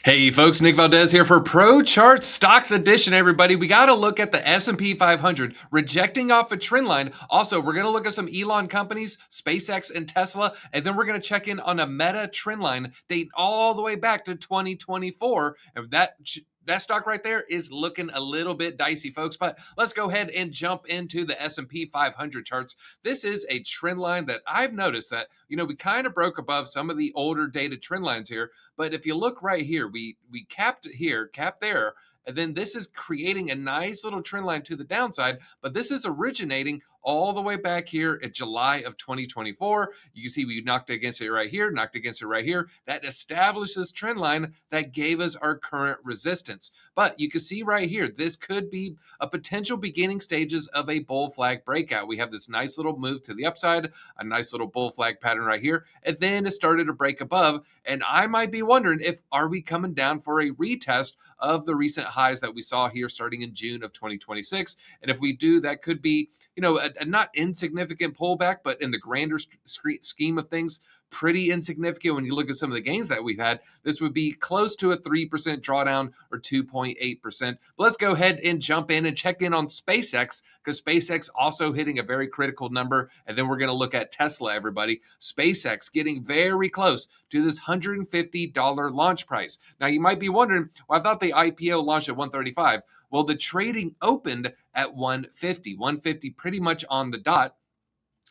Hey folks, Nick Valdez here for Pro Chart Stocks Edition, everybody. We got to look at the S&P 500, rejecting off a trend line. Also, we're going to look at some Elon companies, SpaceX and Tesla, and then we're going to check in on a Meta trend line dating all the way back to 2024. And that stock right there is looking a little bit dicey, folks, but let's go ahead and jump into the S&P 500 charts. This is a trend line that I've noticed that, we kind of broke above some of the older dated trend lines here. But if you look right here, we capped here, capped there, and then this is creating a nice little trend line to the downside, but this is originating all the way back here at July of 2024. You can see we knocked against it right here, knocked against it right here. That established this trend line that gave us our current resistance. But you can see right here, this could be a potential beginning stages of a bull flag breakout. We have this nice little move to the upside, a nice little bull flag pattern right here, and then it started to break above. And I might be wondering if are we coming down for a retest of the recent highs that we saw here starting in June of 2026. And if we do, that could be, a not insignificant pullback, but in the grander scheme of things, pretty insignificant. When you look at some of the gains that we've had, this would be close to a 3% drawdown or 2.8%. But let's go ahead and jump in and check in on SpaceX, because SpaceX also hitting a very critical number. And then we're going to look at Tesla, everybody. SpaceX getting very close to this $150 launch price. Now, you might be wondering, well, I thought the IPO launched at 135. Well, the trading opened at 150 pretty much on the dot.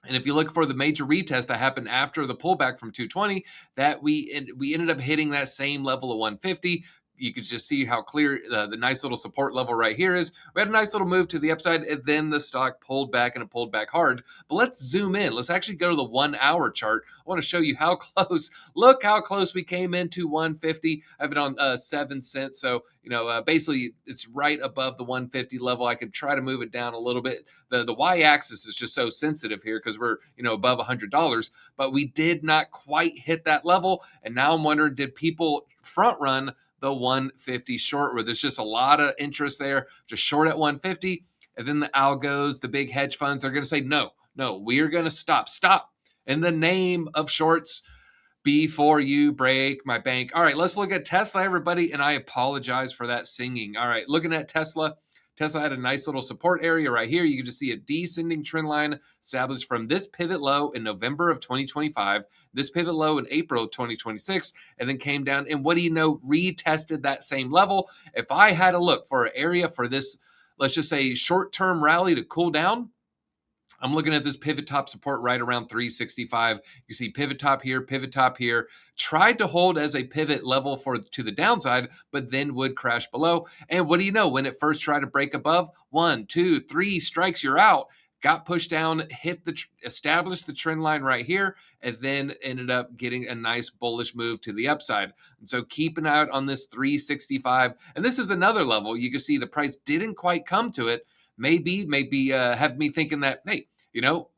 And if you look for the major retest that happened after the pullback from 220, that we ended up hitting that same level of 150. You could just see how clear the nice little support level right here is. We had a nice little move to the upside, and then the stock pulled back, and it pulled back hard. But let's zoom in. Let's actually go to the 1 hour chart. I want to show you how close. Look how close we came into 150. I have it on 7 cents. So, basically it's right above the 150 level. I could try to move it down a little bit. The y-axis is just so sensitive here because we're, above $100, but we did not quite hit that level. And now I'm wondering, did people front run the 150 short, where there's just a lot of interest there, just short at 150. And then the algos, the big hedge funds, are going to say, no, we're going to stop in the name of shorts before you break my bank. All right, let's look at Tesla, everybody. And I apologize for that singing. All right, looking at Tesla. Tesla had a nice little support area right here. You can just see a descending trend line established from this pivot low in November of 2025, this pivot low in April of 2026, and then came down and retested that same level. If I had to look for an area for this, let's just say short-term rally to cool down, I'm looking at this pivot top support right around 365. You see pivot top here, tried to hold as a pivot level to the downside, but then would crash below. And what do you know? When it first tried to break above, 1, 2, 3 strikes, you're out. Got pushed down, established the trend line right here, and then ended up getting a nice bullish move to the upside. And so keep an eye out on this 365. And this is another level. You can see the price didn't quite come to it. Maybe have me thinking that, hey,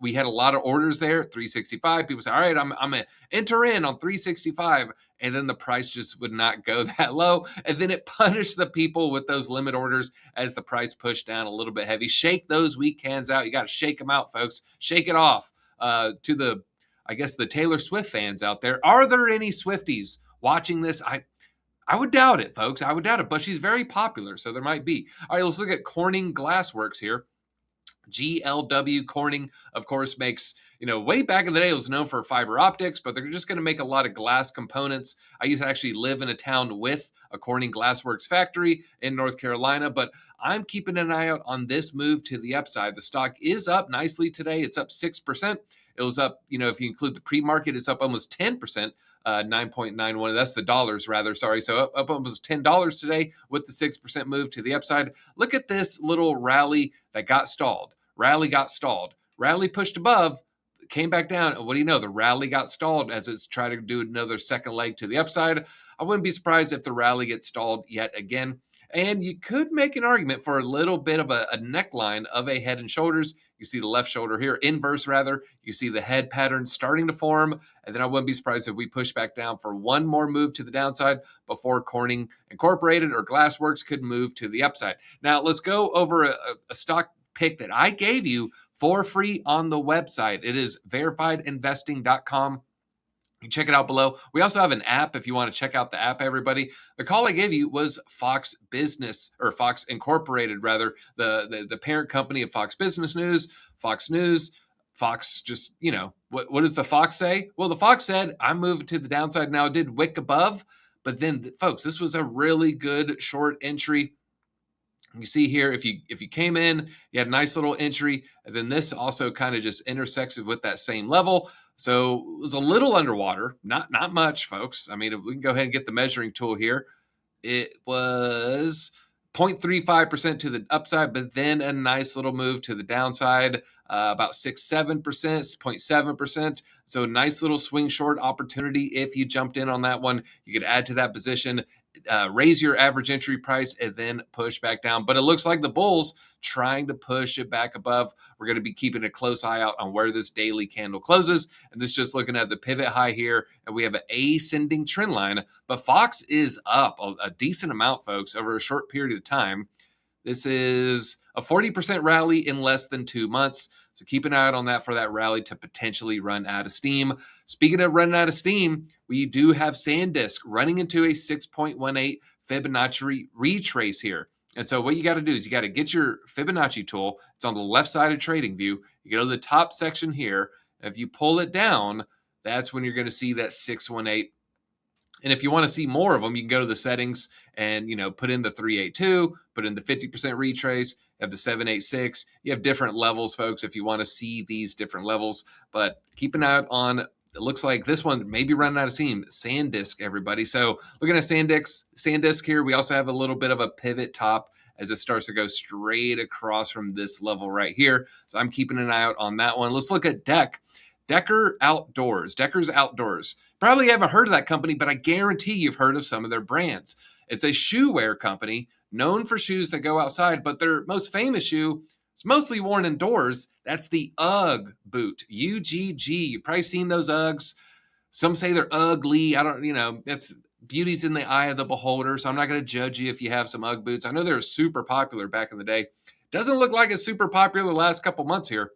we had a lot of orders there, 365. People say, all right, I'm going to enter in on 365. And then the price just would not go that low. And then it punished the people with those limit orders as the price pushed down a little bit heavy. Shake those weak hands out. You got to shake them out, folks. Shake it off. To the Taylor Swift fans out there. Are there any Swifties watching this? I would doubt it, folks. I would doubt it, but she's very popular, so there might be. All right, let's look at Corning Glassworks here. GLW Corning, of course, makes, way back in the day, it was known for fiber optics, but they're just going to make a lot of glass components. I used to actually live in a town with a Corning Glassworks factory in North Carolina, but I'm keeping an eye out on this move to the upside. The stock is up nicely today. It's up 6%. It was up, if you include the pre-market, it's up almost 10%. 9.91. That's the dollars, rather. Sorry. So up almost $10 today with the 6% move to the upside. Look at this little rally that got stalled. Rally pushed above, came back down. And what do you know? The rally got stalled as it's trying to do another second leg to the upside. I wouldn't be surprised if the rally gets stalled yet again. And you could make an argument for a little bit of a neckline of a head and shoulders. You see the left shoulder here, inverse rather. You see the head pattern starting to form. And then I wouldn't be surprised if we push back down for one more move to the downside before Corning Incorporated or Glassworks could move to the upside. Now, let's go over a stock pick that I gave you for free on the website. It is verifiedinvesting.com. You check it out below. We also have an app if you want to check out the app, everybody. The call I gave you was Fox Business, or Fox Incorporated, rather, the parent company of Fox Business News, Fox News. Fox just, what does the Fox say? Well, the Fox said, I'm moving to the downside now. It did wick above, but then, folks, this was a really good short entry. You see here, if you came in, you had a nice little entry, and then this also kind of just intersects with that same level. So it was a little underwater, not much, folks. I mean, if we can go ahead and get the measuring tool here. It was 0.35% to the upside, but then a nice little move to the downside, about 6-7%, 0.7%. So nice little swing short opportunity. If you jumped in on that one, you could add to that position, raise your average entry price, and then push back down. But it looks like the bulls trying to push it back above. We're going to be keeping a close eye out on where this daily candle closes. And this is just looking at the pivot high here. And we have an ascending trend line. But Fox is up a decent amount, folks, over a short period of time. This is a 40% rally in less than 2 months. So keep an eye out on that for that rally to potentially run out of steam. Speaking of running out of steam, we do have SanDisk running into a 6.18 Fibonacci retrace here. And so what you got to do is you got to get your Fibonacci tool. It's on the left side of TradingView. You go to the top section here. If you pull it down, that's when you're going to see that 618. And if you want to see more of them, you can go to the settings and, put in the 382, put in the 50% retrace, you have the 786. You have different levels, folks, if you want to see these different levels. But keep an eye out on, it looks like this one may be running out of steam. SanDisk, everybody. So looking at SanDisk here, we also have a little bit of a pivot top as it starts to go straight across from this level right here. So I'm keeping an eye out on that one. Let's look at Decker's Outdoors. Probably haven't heard of that company, but I guarantee you've heard of some of their brands. It's a shoe wear company known for shoes that go outside, but their most famous shoe is mostly worn indoors. That's the UGG boot, UGG. You've probably seen those Uggs. Some say they're ugly. That's beauty's in the eye of the beholder. So I'm not going to judge you if you have some UGG boots. I know they were super popular back in the day. Doesn't look like it's super popular the last couple months here.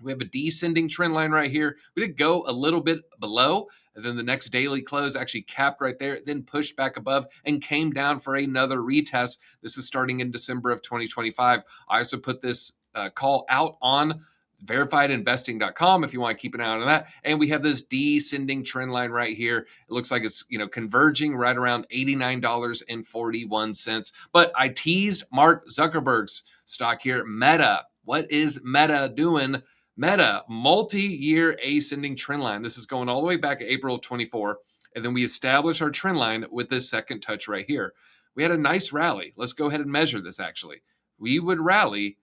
We have a descending trend line right here. We did go a little bit below, and then the next daily close actually capped right there, then pushed back above and came down for another retest. This is starting in December of 2025. I also put this call out on verifiedinvesting.com if you want to keep an eye on that. And we have this descending trend line right here. It looks like it's converging right around $89.41. But I teased Mark Zuckerberg's stock here, Meta. What is Meta doing? Meta, multi-year ascending trend line. This is going all the way back to April of 24. And then we established our trend line with this second touch right here. We had a nice rally. Let's go ahead and measure this actually. We would rally,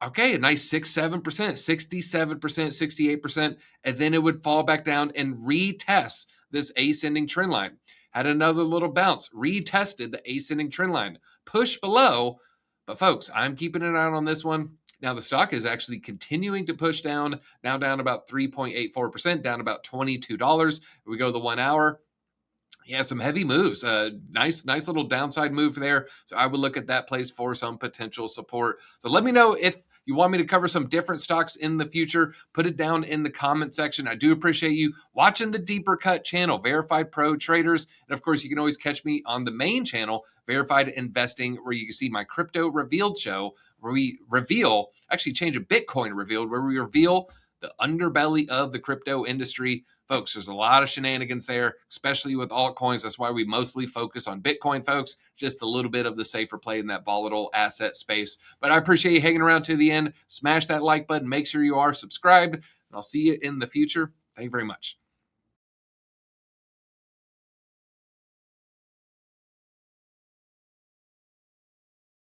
a nice 6-7%, 67%, 68%, and then it would fall back down and retest this ascending trend line. Had another little bounce, retested the ascending trend line, push below. But folks, I'm keeping an eye on this one. Now the stock is actually continuing to push down, now down about 3.84%, down about $22. We go to the 1 hour. Yeah, some heavy moves. Nice little downside move there. So I would look at that place for some potential support. So let me know if you want me to cover some different stocks in the future. Put it down in the comment section. I do appreciate you watching the Deeper Cut channel, Verified Pro Traders. And of course, you can always catch me on the main channel, Verified Investing, where you can see my Crypto Revealed show, where we reveal, actually change a Bitcoin Revealed, where we reveal the underbelly of the crypto industry. Folks, there's a lot of shenanigans there, especially with altcoins. That's why we mostly focus on Bitcoin, folks. Just a little bit of the safer play in that volatile asset space. But I appreciate you hanging around to the end. Smash that like button. Make sure you are subscribed. And I'll see you in the future. Thank you very much.